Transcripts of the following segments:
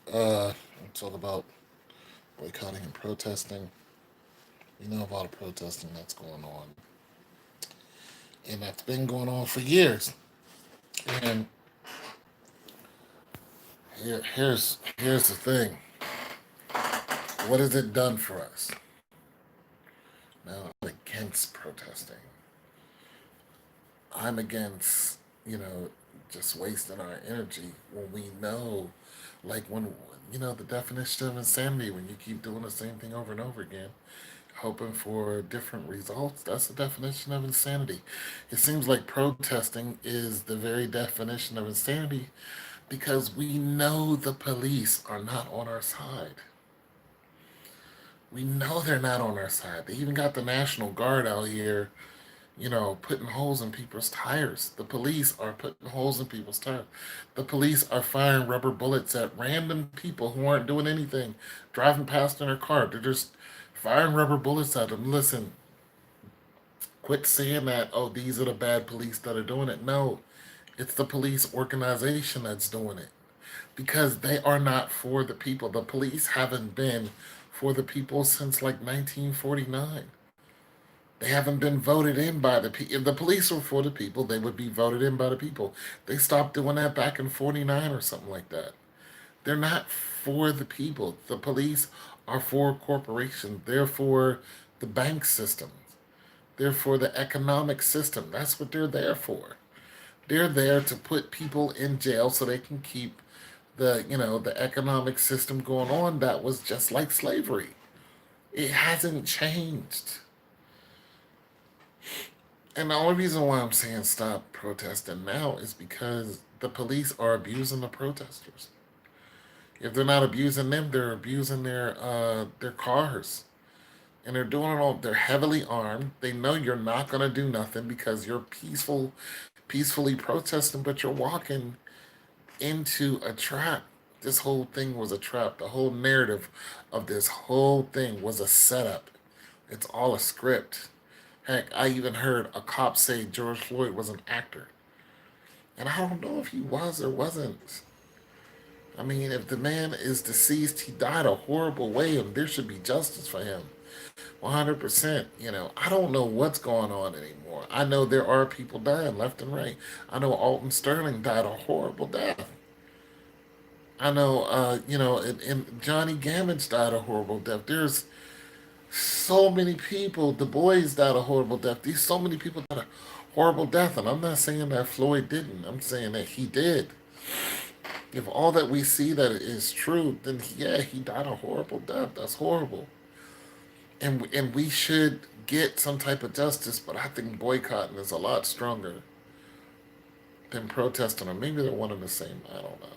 We'll talk about boycotting and protesting. We know about the protesting that's going on, and that's been going on for years. And here's the thing: what has it done for us? Now, I'm against protesting. I'm against, just wasting our energy when we know, like when, the definition of insanity, when you keep doing the same thing over and over again, hoping for different results. That's the definition of insanity. It seems like protesting is the very definition of insanity because we know the police are not on our side. We know they're not on our side. They even got the National Guard out here, putting holes in people's tires. The police are putting holes in people's tires. The police are firing rubber bullets at random people who aren't doing anything, driving past in their car. They're just firing rubber bullets at them. Listen, quit saying that, oh, these are the bad police that are doing it. No, it's the police organization that's doing it because they are not for the people. The police haven't been for the people since like 1949. They haven't been voted in by the people. If the police were for the people, they would be voted in by the people. They stopped doing that back in 49 or something like that. They're not for the people. The police are for corporations. They're for the bank system. They're for the economic system. That's what they're there for. They're there to put people in jail so they can keep the economic system going on that was just like slavery. It hasn't changed. And the only reason why I'm saying stop protesting now is because the police are abusing the protesters. If they're not abusing them, they're abusing their cars. And they're doing it all. They're heavily armed. They know you're not gonna do nothing because you're peacefully protesting, but you're walking into a trap. This whole thing was a trap. The whole narrative of this whole thing was a setup. It's all a script. Heck, I even heard a cop say George Floyd was an actor. And I don't know if he was or wasn't. I mean, if the man is deceased, he died a horrible way, and there should be justice for him. 100%. I don't know what's going on anymore. I know there are people dying left and right. I know Alton Sterling died a horrible death. I know, and Johnny Gamage died a horrible death. There's so many people. Du Bois died a horrible death. These so many people died a horrible death, and I'm not saying that Floyd didn't. I'm saying that he did. If all that we see that is true, then yeah, he died a horrible death. That's horrible, and we should get some type of justice. But I think boycotting is a lot stronger than protesting, or maybe they're one and the same. I don't know.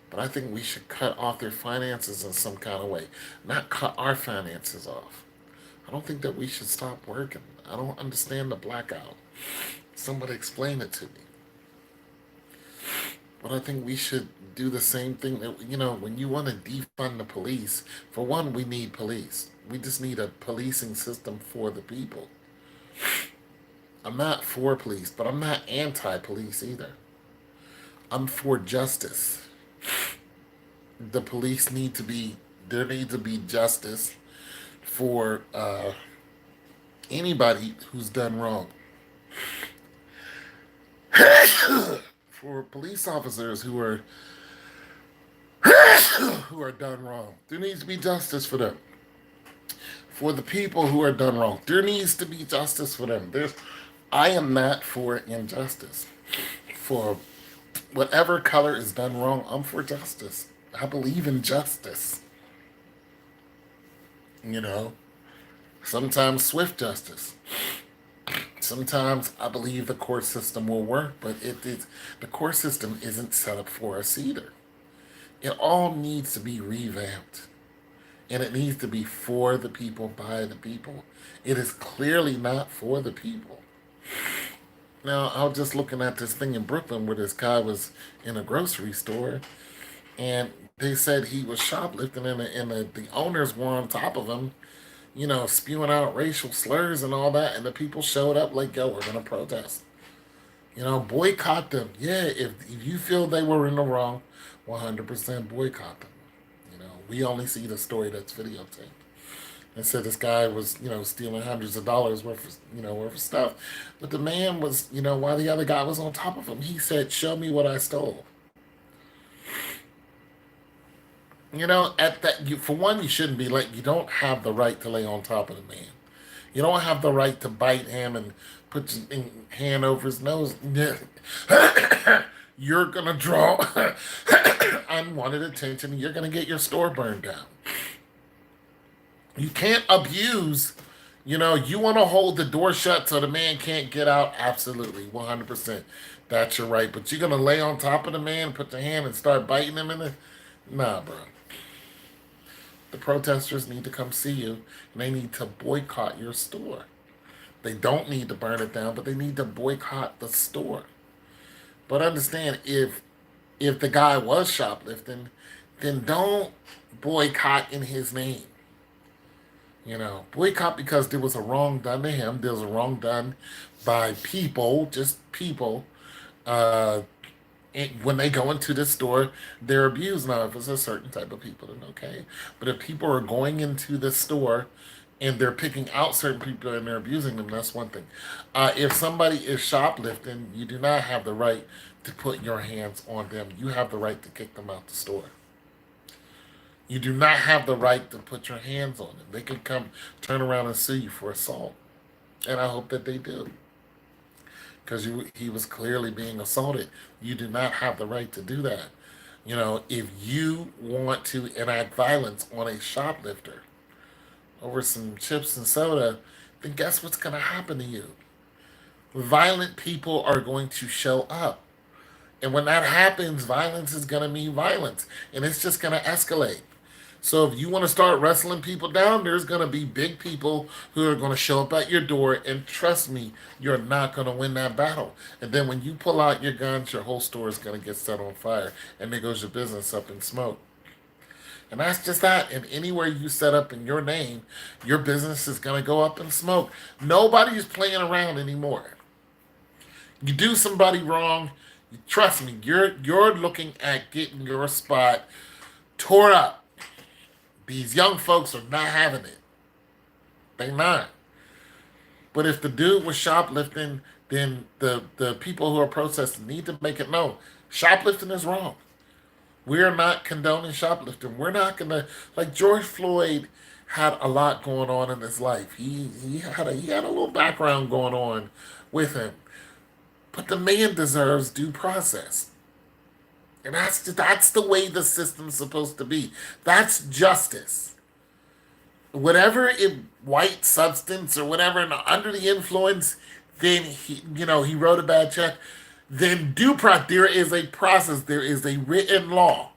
But I think we should cut off their finances in some kind of way, not cut our finances off. I don't think that we should stop working. I don't understand the blackout. Somebody explain it to me. But I think we should do the same thing that, when you want to defund the police, for one, we need police. We just need a policing system for the people. I'm not for police, but I'm not anti police either. I'm for justice. The police there needs to be justice for anybody who's done wrong. For police officers who are done wrong, there needs to be justice for them. For the people who are done wrong, there needs to be justice for them. I am not for injustice. For whatever color is done wrong, I'm for justice. I believe in justice. You know, sometimes swift justice. Sometimes I believe the court system will work, but the court system isn't set up for us either. It all needs to be revamped. And it needs to be for the people, by the people. It is clearly not for the people. Now, I was just looking at this thing in Brooklyn where this guy was in a grocery store and they said he was shoplifting and the owners were on top of him, spewing out racial slurs and all that. And the people showed up like, yo, we're going to protest. Boycott them. Yeah, if you feel they were in the wrong, 100% boycott them. We only see the story that's videotaped. And said this guy was, stealing hundreds of dollars worth of stuff. But the man was, while the other guy was on top of him, he said, "Show me what I stole." At that, for one, you shouldn't be like, you don't have the right to lay on top of the man. You don't have the right to bite him and put your hand over his nose. You're gonna draw unwanted attention. And you're gonna get your store burned down. You can't abuse. You want to hold the door shut so the man can't get out. Absolutely, 100%. That's your right. But you're gonna lay on top of the man, put your hand, and start biting him in the. Nah, bro. The protesters need to come see you, and they need to boycott your store. They don't need to burn it down, but they need to boycott the store. But understand, if the guy was shoplifting, then don't boycott in his name. Boycott because there was a wrong done to him. There was a wrong done by people, just people. Uh, when they go into the store, they're abused. Now, if it's a certain type of people, then okay. But if people are going into the store and they're picking out certain people and they're abusing them, that's one thing. If somebody is shoplifting, you do not have the right to put your hands on them. You have the right to kick them out the store. You do not have the right to put your hands on them. They can come turn around and sue you for assault. And I hope that they do. Because he was clearly being assaulted. You do not have the right to do that. If you want to enact violence on a shoplifter over some chips and soda, then guess what's going to happen to you? Violent people are going to show up. And when that happens, violence is going to mean violence. And it's just going to escalate. So if you want to start wrestling people down, there's going to be big people who are going to show up at your door, and trust me, you're not going to win that battle. And then when you pull out your guns, your whole store is going to get set on fire, and there goes your business up in smoke. And that's just that. And anywhere you set up in your name, your business is going to go up in smoke. Nobody's playing around anymore. You do somebody wrong, trust me, you're looking at getting your spot tore up. These young folks are not having it. They not. But if the dude was shoplifting, then the people who are protesting need to make it known. Shoplifting is wrong. We're not condoning shoplifting. We're not gonna, like, George Floyd had a lot going on in his life. He had a little background going on with him. But the man deserves due process. And that's the way the system's supposed to be. That's justice. Whatever white substance or whatever, and under the influence, then he wrote a bad check. Then there is a process. There is a written law.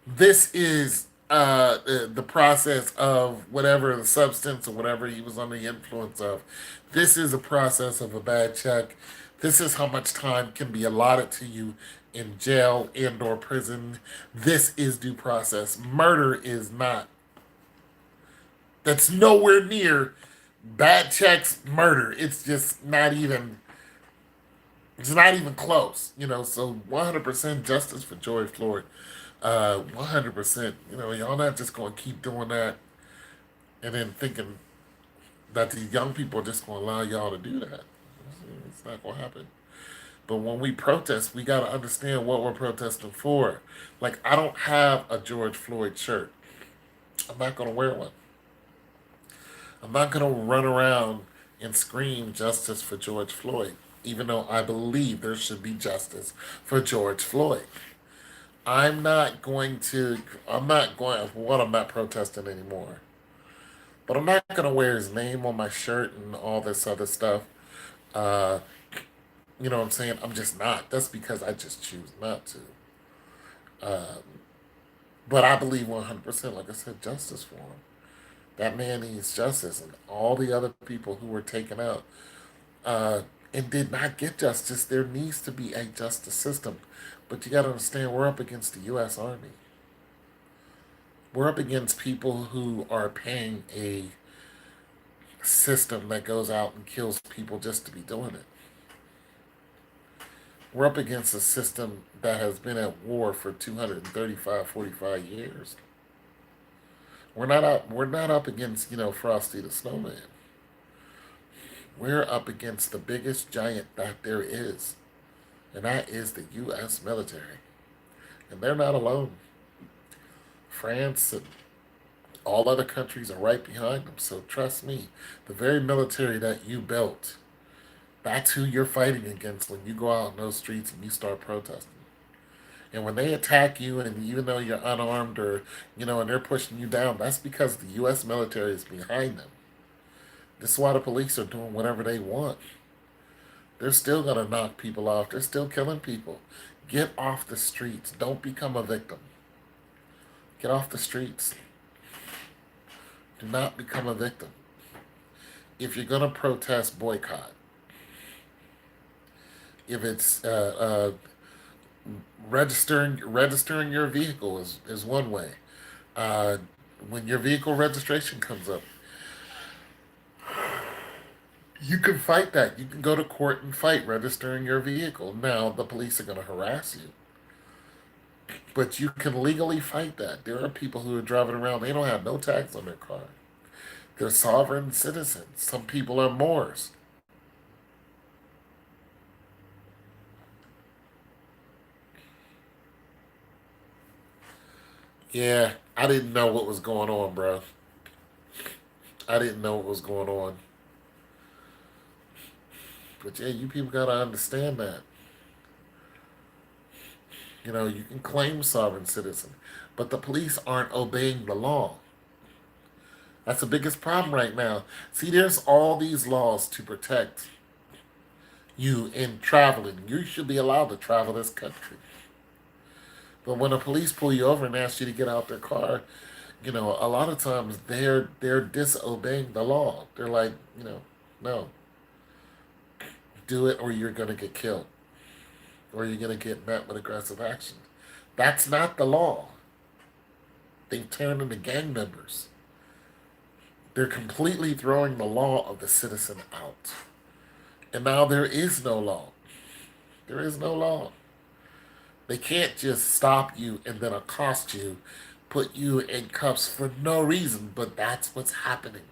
This is the process of whatever the substance or whatever he was under the influence of. This is a process of a bad check. This is how much time can be allotted to you in jail and or prison. This is due process. Murder is not. That's nowhere near bad checks murder. It's just not even. It's not even close. So 100% justice for George Floyd. 100%. Y'all not just gonna keep doing that and then thinking that the young people are just gonna allow y'all to do that. It's not gonna happen. But when we protest, we got to understand what we're protesting for. Like, I don't have a George Floyd shirt. I'm not going to wear one. I'm not going to run around and scream justice for George Floyd, even though I believe there should be justice for George Floyd. I'm not protesting anymore. But I'm not going to wear his name on my shirt and all this other stuff. Uh, You know what I'm saying? I'm just not. That's because I just choose not to. Um, but I believe 100%, like I said, justice for him. That man needs justice, and all the other people who were taken out uh, and did not get justice. There needs to be a justice system. But you got to understand, we're up against the U.S. Army. We're up against people who are paying a system that goes out and kills people just to be doing it. We're up against a system that has been at war for 235, 45 years. We're not up against, Frosty the Snowman. We're up against the biggest giant that there is, and that is the US military. And they're not alone. France and all other countries are right behind them. So trust me, the very military that you built, that's who you're fighting against when you go out in those streets and you start protesting. And when they attack you, and even though you're unarmed or, and they're pushing you down, that's because the U.S. military is behind them. This is why the police are doing whatever they want. They're still going to knock people off. They're still killing people. Get off the streets. Don't become a victim. Get off the streets. Do not become a victim. If you're going to protest, boycott. If it's registering your vehicle is one way. Uh, when your vehicle registration comes up, you can fight that. You can go to court and fight registering your vehicle. Now the police are going to harass you, but you can legally fight that. There are people who are driving around. They don't have no tax on their car. They're sovereign citizens. Some people are Moors. Yeah, I didn't know what was going on, bro. I didn't know what was going on. But yeah, you people gotta understand that. You can claim sovereign citizen, but the police aren't obeying the law. That's the biggest problem right now. See, there's all these laws to protect you in traveling. You should be allowed to travel this country. But when the police pull you over and ask you to get out their car, a lot of times they're disobeying the law. They're like, no, do it or you're gonna get killed. Or you're gonna get met with aggressive action. That's not the law. They've turned into gang members. They're completely throwing the law of the citizen out. And now there is no law. There is no law. They can't just stop you and then accost you, put you in cuffs for no reason, but that's what's happening.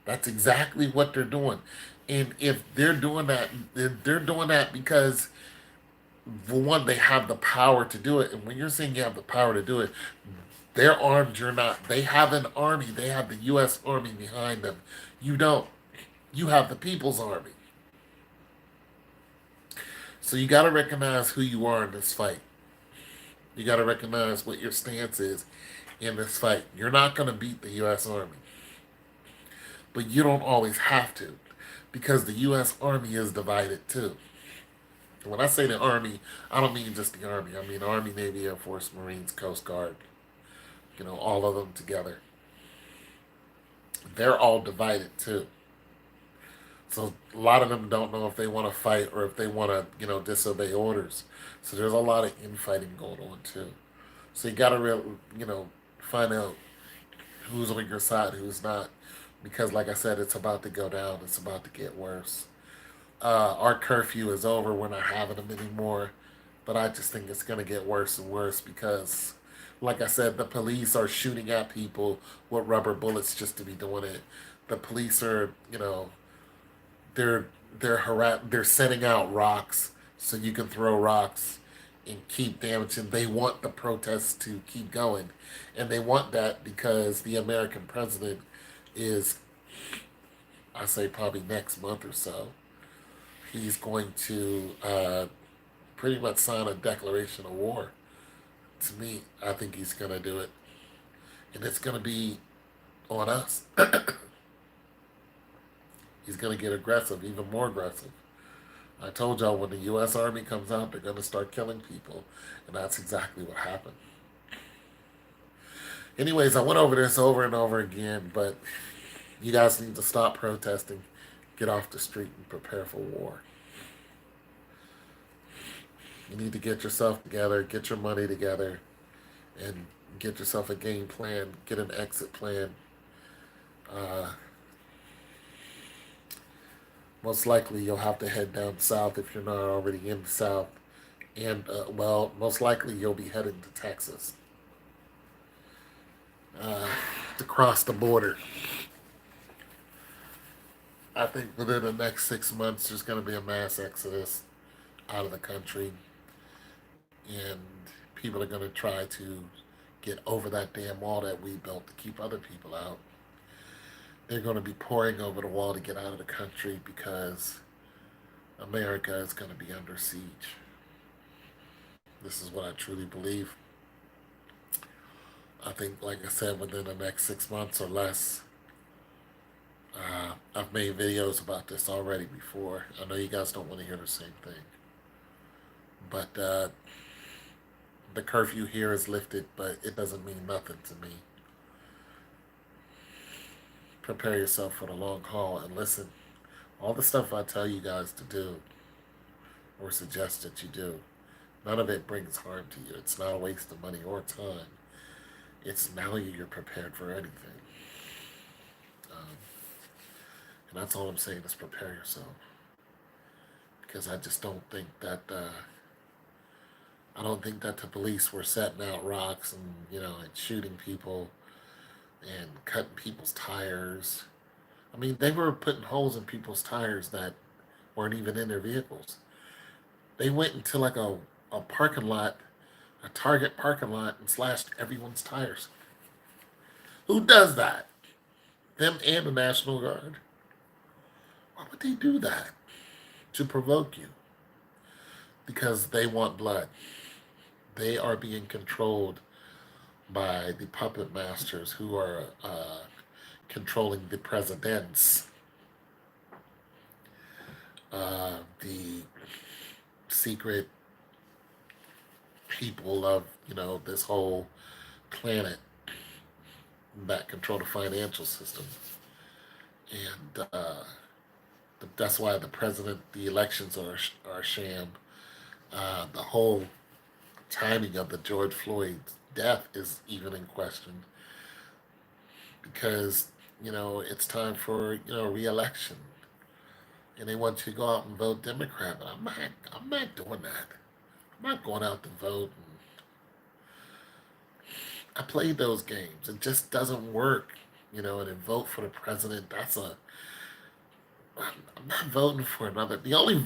That's exactly what they're doing. And if they're doing that because, for one, they have the power to do it. And when you're saying you have the power to do it, they're armed, you're not. They have an army. They have the U.S. Army behind them. You don't. You have the People's Army. So you got to recognize who you are in this fight. You got to recognize what your stance is in this fight. You're not going to beat the U.S. Army, but you don't always have to, because the U.S. Army is divided too. And when I say the Army, I don't mean just the Army. I mean Army, Navy, Air Force, Marines, Coast Guard. All of them together. They're all divided too. So a lot of them don't know if they want to fight or if they want to, disobey orders. So there's a lot of infighting going on too. So you got to find out who's on your side, who's not, because like I said, it's about to go down. It's about to get worse. Our curfew is over. We're not having them anymore, but I just think it's going to get worse and worse because, like I said, the police are shooting at people with rubber bullets just to be doing it. The police are, they're they're setting out rocks so you can throw rocks and keep damaging. They want the protests to keep going, and they want that because the American president is, I say, probably next month or so, he's going to pretty much sign a declaration of war. To me, I think he's going to do it, and it's going to be on us. He's going to get aggressive, even more aggressive. I told y'all when the U.S. Army comes out, they're going to start killing people, and that's exactly what happened. Anyways, I went over this over and over again, but you guys need to stop protesting, get off the street, and prepare for war. You need to get yourself together, get your money together, and get yourself a game plan, get an exit plan. Uh, Most likely you'll have to head down south if you're not already in the south. And, well, most likely you'll be heading to Texas uh, to cross the border. I think within the next 6 months, there's going to be a mass exodus out of the country, and people are going to try to get over that damn wall that we built to keep other people out. They're going to be pouring over the wall to get out of the country because America is going to be under siege. This is what I truly believe. I think, like I said, within the next 6 months or less, I've made videos about this already before. I know you guys don't want to hear the same thing. But the curfew here is lifted, but it doesn't mean nothing to me. Prepare yourself for the long haul and listen. All the stuff I tell you guys to do or suggest that you do, none of it brings harm to you. It's not a waste of money or time. It's now you're prepared for anything. Um, and that's all I'm saying is prepare yourself. Because I just don't think that I don't think that the police were setting out rocks and and shooting people and cutting people's tires. I mean, they were putting holes in people's tires that weren't even in their vehicles. They went into like a parking lot, a Target parking lot, and slashed everyone's tires. Who does that? Them and the National Guard. Why would they do that? To provoke you. Because they want blood. They are being controlled by the puppet masters who are controlling the presidents, the secret people of this whole planet that control the financial system, and that's why the president, the elections are a sham. The whole timing of the George Floyd death is even in question because it's time for re-election, and they want you to go out and vote Democrat. But I'm not doing that. I'm not going out to vote. I played those games. It just doesn't work, and then vote for the president. I'm not voting for another. The only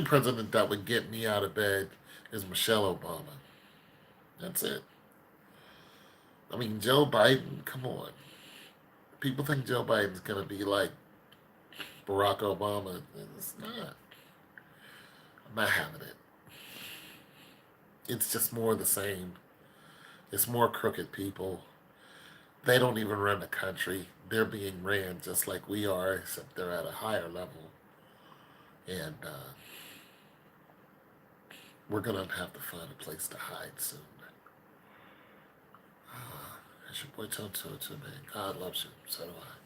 president that would get me out of bed is Michelle Obama. That's it. I mean, Joe Biden. Come on. People think Joe Biden's gonna be like Barack Obama. It's not. I'm not having it. It's just more of the same. It's more crooked people. They don't even run the country. They're being ran just like we are, except they're at a higher level. And we're going to have to find a place to hide soon. It's your boy Tonto, man. God loves you. So do I.